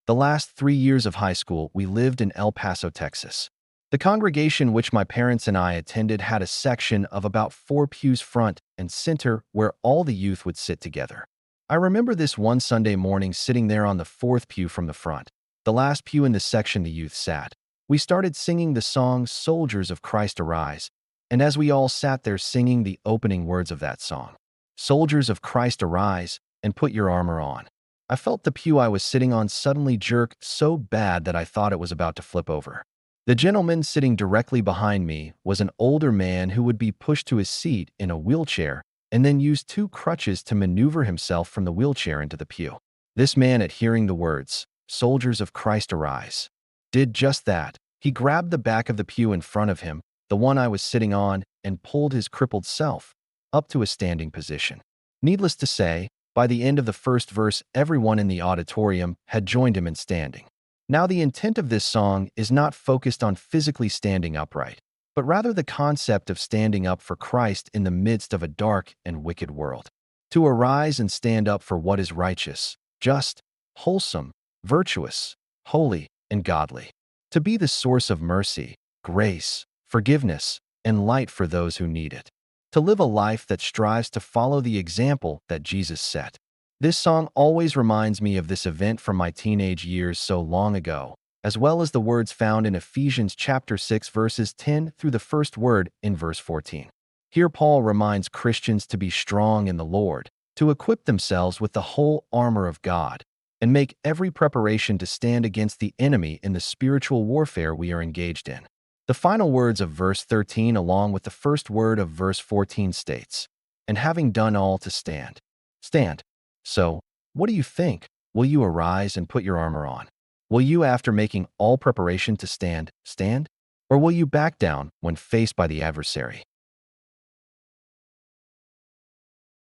The last 3 years of high school, we lived in El Paso, Texas. The congregation which my parents and I attended had a section of about 4 pews front and center where all the youth would sit together. I remember this one Sunday morning sitting there on the fourth pew from the front, the last pew in the section the youth sat. We started singing the song Soldiers of Christ Arise, and as we all sat there singing the opening words of that song, Soldiers of Christ Arise and put your armor on, I felt the pew I was sitting on suddenly jerk so bad that I thought it was about to flip over. The gentleman sitting directly behind me was an older man who would be pushed to his seat in a wheelchair and then use 2 crutches to maneuver himself from the wheelchair into the pew. This man, at hearing the words, Soldiers of Christ Arise, did just that. He grabbed the back of the pew in front of him, the one I was sitting on, and pulled his crippled self up to a standing position. Needless to say, by the end of the first verse, everyone in the auditorium had joined him in standing. Now, the intent of this song is not focused on physically standing upright, but rather the concept of standing up for Christ in the midst of a dark and wicked world. To arise and stand up for what is righteous, just, wholesome, virtuous, holy, and godly. To be the source of mercy, grace, forgiveness, and light for those who need it. To live a life that strives to follow the example that Jesus set. This song always reminds me of this event from my teenage years so long ago, as well as the words found in Ephesians chapter 6 verses 10 through the first word in verse 14. Here Paul reminds Christians to be strong in the Lord, to equip themselves with the whole armor of God, and make every preparation to stand against the enemy in the spiritual warfare we are engaged in. The final words of verse 13 along with the first word of verse 14 states, and having done all to stand. Stand. So, what do you think? Will you arise and put your armor on? Will you, after making all preparation to stand, stand? Or will you back down when faced by the adversary?